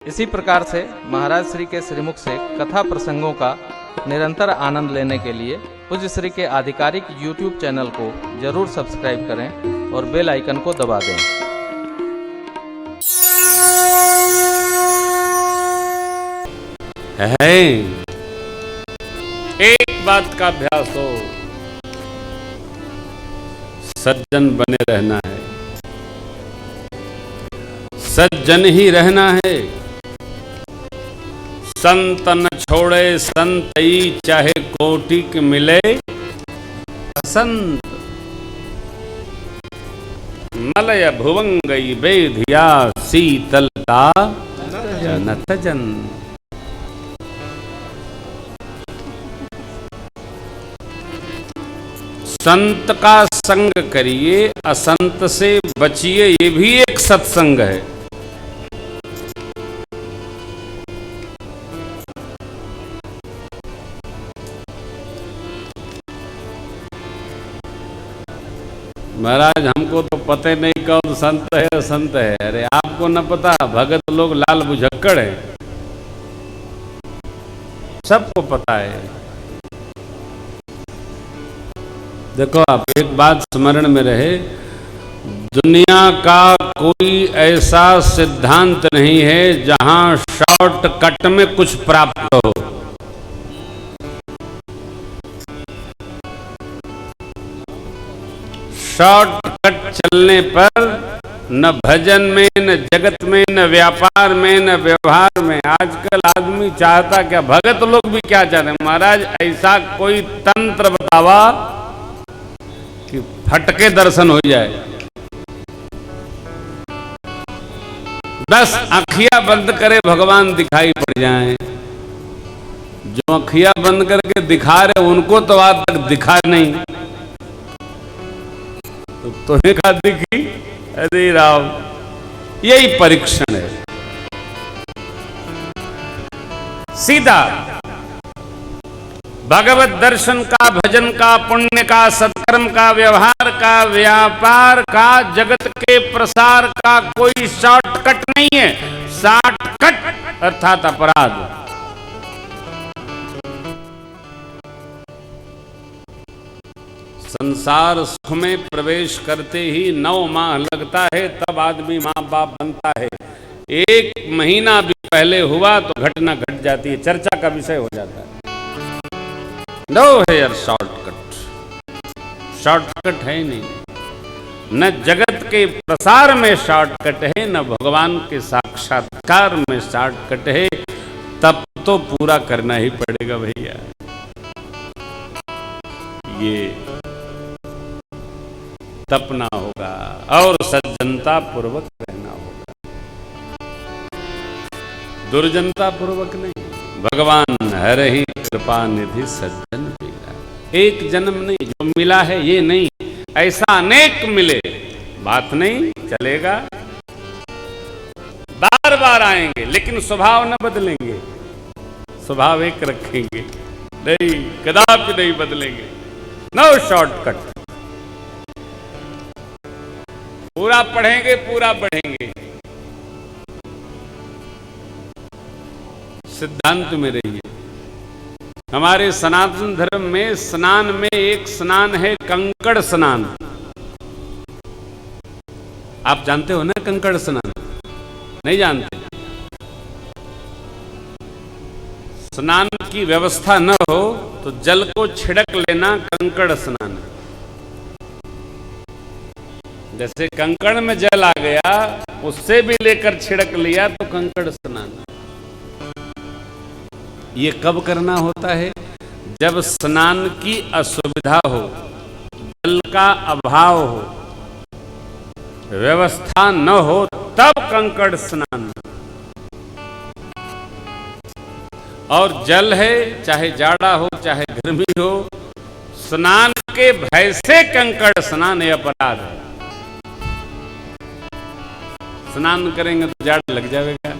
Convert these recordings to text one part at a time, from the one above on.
इसी प्रकार से महाराज श्री के श्रीमुख से कथा प्रसंगों का निरंतर आनंद लेने के लिए पूज्य श्री के आधिकारिक YouTube चैनल को जरूर सब्सक्राइब करें और बेल आइकन को दबा दें। एक बात का अभ्यास हो, सज्जन बने रहना है, सज्जन ही रहना है। संत न छोड़े संतई, चाहे कोटि के मिले असंत। मलय भुवंगई बेधिया, शीतलता न तजन। संत का संग करिए, असंत से बचिए, ये भी एक सत्संग है। महाराज हमको तो पता नहीं कौन संत है असंत है। अरे आपको न पता, भगत लोग लाल बुझक्कड़ है, सबको पता है। देखो आप एक बात स्मरण में रहे, दुनिया का कोई ऐसा सिद्धांत नहीं है जहां शॉर्टकट में कुछ प्राप्त हो। शॉर्टकट चलने पर न भजन में, न जगत में, न व्यापार में, न व्यवहार में। आजकल आदमी चाहता क्या, भगत लोग भी क्या चाहते हैं, महाराज ऐसा कोई तंत्र बतावा कि फटके दर्शन हो जाए। 10 आँखियां बंद करे भगवान दिखाई पड़ जाएं। जो आँखियां बंद करके दिखा रहे उनको तो आज तक दिखा नहीं, तो तुम्हें का दिखी। अरे राम, यही परीक्षण है। सीधा भगवत दर्शन का, भजन का, पुण्य का, सत्कर्म का, व्यवहार का, व्यापार का, जगत के प्रसार का कोई शॉर्टकट नहीं है। शॉर्टकट अर्थात अपराध। संसार सुख में प्रवेश करते ही 9 माह लगता है, तब आदमी माँ बाप बनता है। 1 महीना भी पहले हुआ तो घटना घट जाती है, चर्चा का विषय हो जाता है। नो हेयर शॉर्टकट, शॉर्टकट है नहीं। न जगत के प्रसार में शॉर्टकट है, न भगवान के साक्षात्कार में शॉर्टकट है। तब तो पूरा करना ही पड़ेगा भैया। ये तपना होगा और सज्जनता पूर्वक रहना होगा, दुर्जनता पूर्वक नहीं। भगवान हरहि कृपा निधि सज्जन पीरा। एक जन्म नहीं जो मिला है ये नहीं, ऐसा अनेक मिले, बात नहीं चलेगा। बार बार आएंगे लेकिन स्वभाव न बदलेंगे, स्वभाव एक रखेंगे, नहीं कदापि नहीं बदलेंगे। No shortcut. पूरा पढ़ेंगे, पूरा बढ़ेंगे, सिद्धांत में रहिए। हमारे सनातन धर्म में स्नान में एक स्नान है कंकड़ स्नान। आप जानते हो ना कंकड़ स्नान? नहीं जानते? स्नान की व्यवस्था न हो तो जल को छिड़क लेना कंकड़ स्नान। जैसे कंकड़ में जल आ गया, उससे भी लेकर छिड़क लिया तो कंकड़ स्नान। ये कब करना होता है? जब स्नान की असुविधा हो, जल का अभाव हो, व्यवस्था न हो, तब कंकड़ स्नान। और जल है, चाहे जाड़ा हो चाहे गर्मी हो, स्नान के भय से कंकड़ स्नान ये अपराध है। स्नान करेंगे तो जाड़ा लग जाएगा,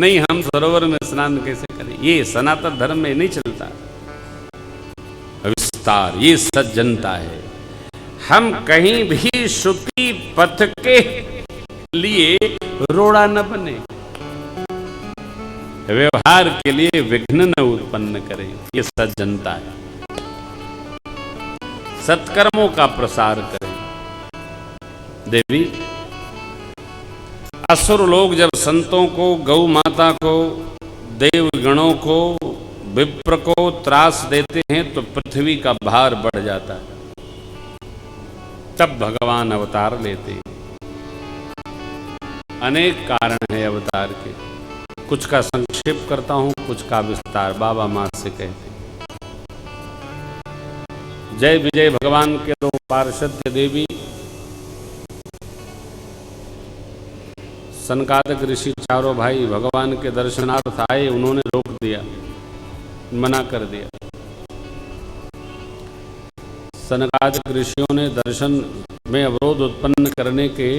नहीं हम सरोवर में स्नान कैसे करें? ये सनातन धर्म में नहीं चलता। विस्तार, ये सज्जनता है। हम कहीं भी श्रुति पथ के लिए रोड़ा न बने। व्यवहार के लिए विघ्न न उत्पन्न करे। ये सज्जनता है। सत्कर्मों का प्रसार करें। देवी, असुर लोग जब संतों को, गौ माता को, देवगणों को, विप्र को त्रास देते हैं तो पृथ्वी का भार बढ़ जाता है। तब भगवान अवतार लेते हैं। अनेक कारण है अवतार के। कुछ का संक्षेप करता हूं, कुछ का विस्तार। बाबा मात से कहते हैं। जय विजय भगवान के दो पार्षद देवी सनकादिक ऋषि चारों भाई भगवान के दर्शनार्थ आए। उन्होंने रोक दिया, मना कर दिया। सनकादिक ऋषियों ने दर्शन में अवरोध उत्पन्न करने के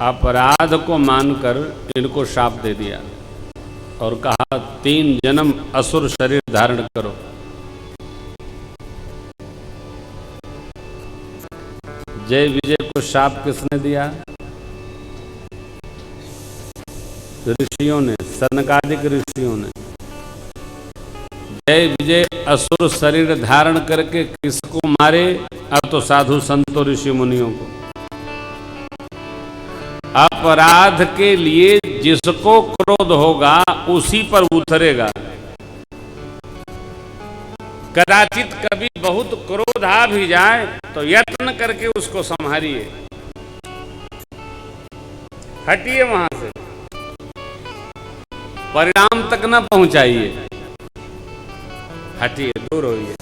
अपराध को मानकर इनको शाप दे दिया और कहा 3 जन्म असुर शरीर धारण करो। जय विजय को शाप किसने दिया? ऋषियों ने, सनकादिक ऋषियों ने। जय विजय असुर शरीर धारण करके किसको मारे? अब तो साधु संतों ऋषि मुनियों को। अपराध के लिए जिसको क्रोध होगा उसी पर उतरेगा। कदाचित कभी बहुत क्रोध आ भी जाए तो यत्न करके उसको संभालिए, हटिए वहां से, परिणाम तक न पहुंचाइए, हटिए, दूर होइए।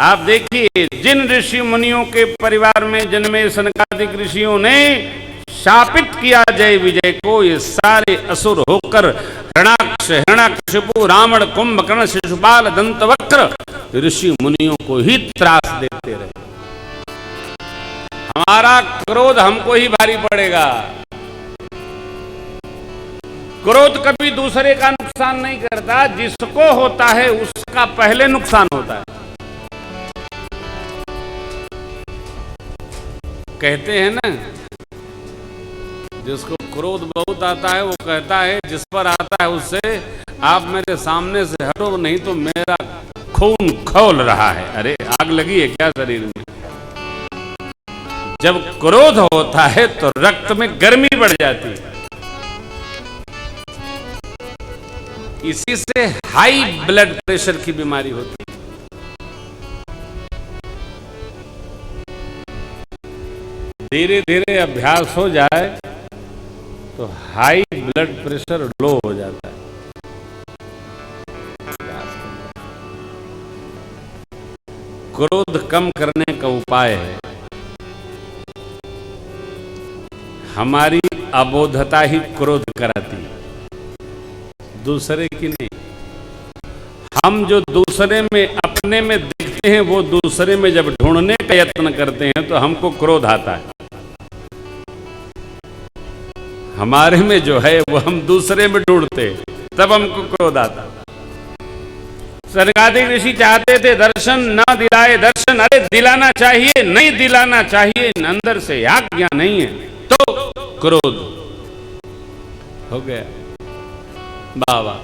आप देखिए, जिन ऋषि मुनियों के परिवार में जन्मे सनकादिक ऋषियों ने शापित किया जय विजय को, ये सारे असुर होकर हरणाक्ष, हिरण्यकशिपु, रावण, कुंभकर्ण, शिशुपाल, दंतवक्र ऋषि मुनियों को ही त्रास देते रहे। हमारा क्रोध हमको ही भारी पड़ेगा। क्रोध कभी दूसरे का नुकसान नहीं करता, जिसको होता है उसका पहले नुकसान होता है। कहते हैं ना, जिसको क्रोध बहुत आता है वो कहता है, जिस पर आता है उससे, आप मेरे सामने से हटो नहीं तो मेरा खून खौल रहा है। अरे आग लगी है क्या शरीर में? जब क्रोध होता है तो रक्त में गर्मी बढ़ जाती है। इसी से हाई ब्लड प्रेशर की बीमारी होती है। धीरे धीरे अभ्यास हो जाए तो हाई ब्लड प्रेशर लो हो जाता है। क्रोध कम करने का उपाय है, हमारी अबोधता ही क्रोध कराती है, दूसरे की नहीं। हम जो दूसरे में, अपने में देखते हैं, वो दूसरे में जब ढूंढने का यत्न करते हैं तो हमको क्रोध आता है। हमारे में जो है वो हम दूसरे में ढूंढते, तब हमको क्रोध आता। सनकादिक ऋषि चाहते थे दर्शन, ना दिलाए दर्शन। अरे दिलाना चाहिए, नहीं दिलाना चाहिए, अंदर से आज्ञा नहीं है तो क्रोध हो गया। बाबा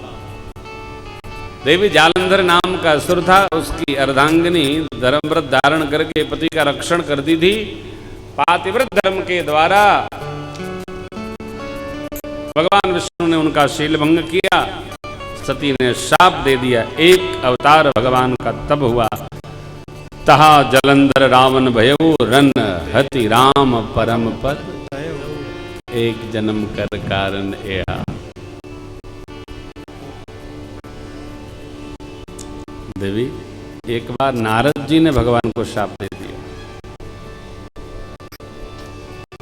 देवी जालंधर नाम का असुर था, उसकी अर्धांगिनी धर्मव्रत धारण करके पति का रक्षण करती थी। पातिव्रत धर्म के द्वारा भगवान विष्णु ने उनका शीलभंग किया। सती ने शाप दे दिया। एक अवतार भगवान का तब हुआ, तहा जलंधर रावण भयऊ, रन हति राम परम पद, एक जन्म कर कारण एहा। देवी, एक बार नारद जी ने भगवान को शाप दे दिया।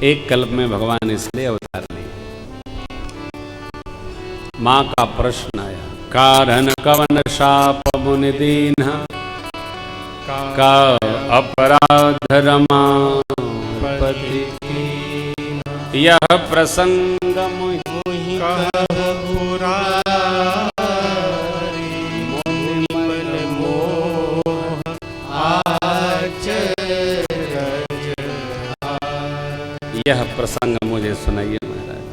एक कल्प में भगवान इसलिए अवतार लिए। मां का प्रश्न आया, कारण कवन शाप मुनि दीन्हा, का अपराध रमापति, यह प्रसंग मुहि कहु यह प्रसंग मुझे सुनाइए महाराज।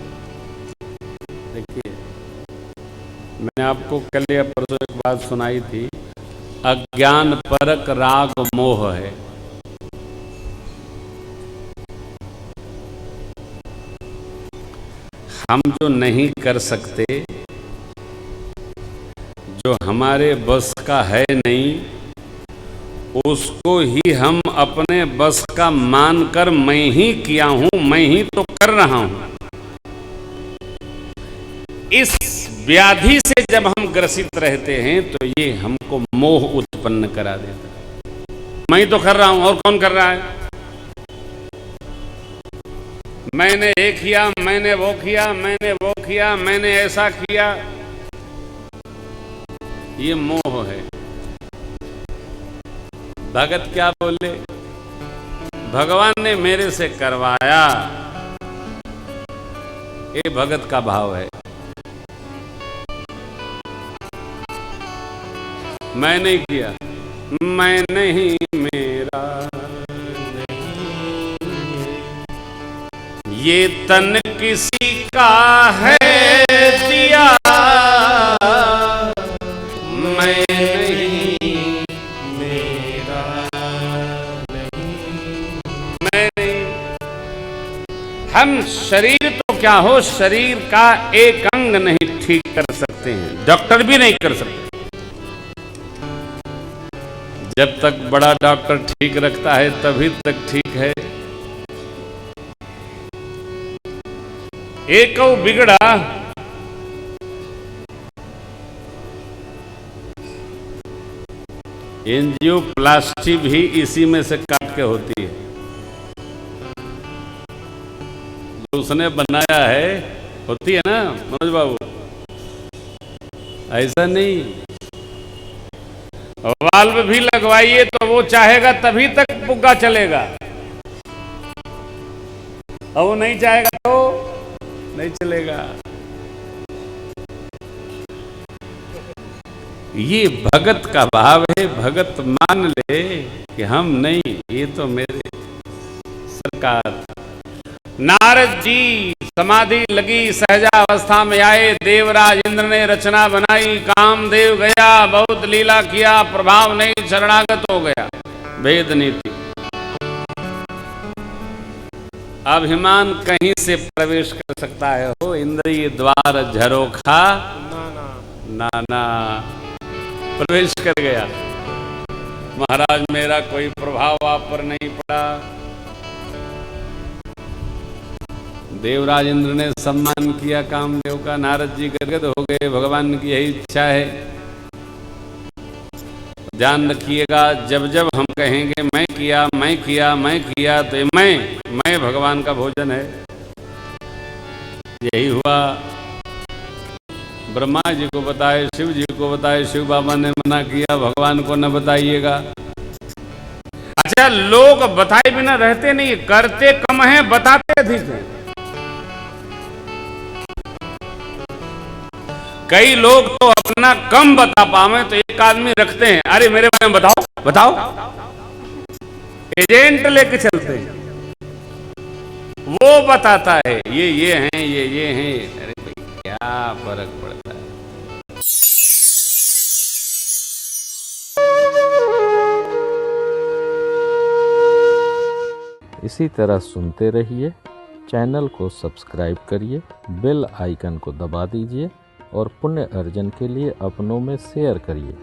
देखिए, मैंने आपको कल या परसों एक बात सुनाई थी, अज्ञान परक राग मोह है। हम जो नहीं कर सकते, जो हमारे बस का है नहीं, उसको ही हम अपने बस का मानकर मैं ही किया हूं, मैं ही तो कर रहा हूं। इस व्याधि से जब हम ग्रसित रहते हैं तो ये हमको मोह उत्पन्न करा देता है। मैं ही तो कर रहा हूं, और कौन कर रहा है? मैंने ये किया, मैंने वो किया, मैंने वो किया, मैंने ऐसा किया, ये मोह है। भगत क्या बोले? भगवान ने मेरे से करवाया, ये भगत का भाव है। मैं नहीं किया, मैं नहीं, मेरा ये तन किसी का है दिया, मैं नहीं, मेरा नहीं, मैं नहीं। हम शरीर तो क्या हो, शरीर का एक अंग नहीं ठीक कर सकते हैं, डॉक्टर भी नहीं कर सकते। जब तक बड़ा डॉक्टर ठीक रखता है तभी तक ठीक है। एक बिगड़ा, एंजियोप्लास्टी भी इसी में से काट के होती है। जो उसने बनाया है होती है ना मनोज बाबू, ऐसा नहीं। वाल्व भी लगवाइए तो वो चाहेगा तभी तक पुग्गा चलेगा, और वो नहीं चाहेगा तो नहीं चलेगा। ये भगत का भाव है। भगत मान ले कि हम नहीं, ये तो मेरे सरकार। नारद जी समाधि लगी, सहजावस्था में आए, देवराज इंद्र ने रचना बनाई, कामदेव गया, बहुत लीला किया, प्रभाव नहीं, शरणागत हो गया। भेद नीति। अभिमान कहीं से प्रवेश कर सकता है हो, इंद्रिय द्वार झरोखा नाना प्रवेश कर गया। महाराज मेरा कोई प्रभाव आप पर नहीं पड़ा। देवराज इंद्र ने सम्मान किया कामदेव का, नारद जी गदगद हो गए, भगवान की यही इच्छा है। ध्यान रखिएगा, जब जब हम कहेंगे मैं किया, मैं किया, मैं किया, तो मैं भगवान का भोजन है। यही हुआ। ब्रह्मा जी को बताए, शिव जी को बताए, शिव बाबा ने मना किया, भगवान को न बताइएगा। अच्छा, लोग बताए बिना रहते नहीं, करते कम है, बताते अधिक है। कई लोग तो अपना कम बता पावे तो एक आदमी रखते हैं, अरे मेरे बारे में बताओ बताओ, एजेंट लेके चलते हैं, वो बताता है ये हैं, ये हैं। अरे भाई क्या फर्क पड़ता है। इसी तरह सुनते रहिए। चैनल को सब्सक्राइब करिए, बेल आइकन को दबा दीजिए और पुण्य अर्जन के लिए अपनों में शेयर करिए।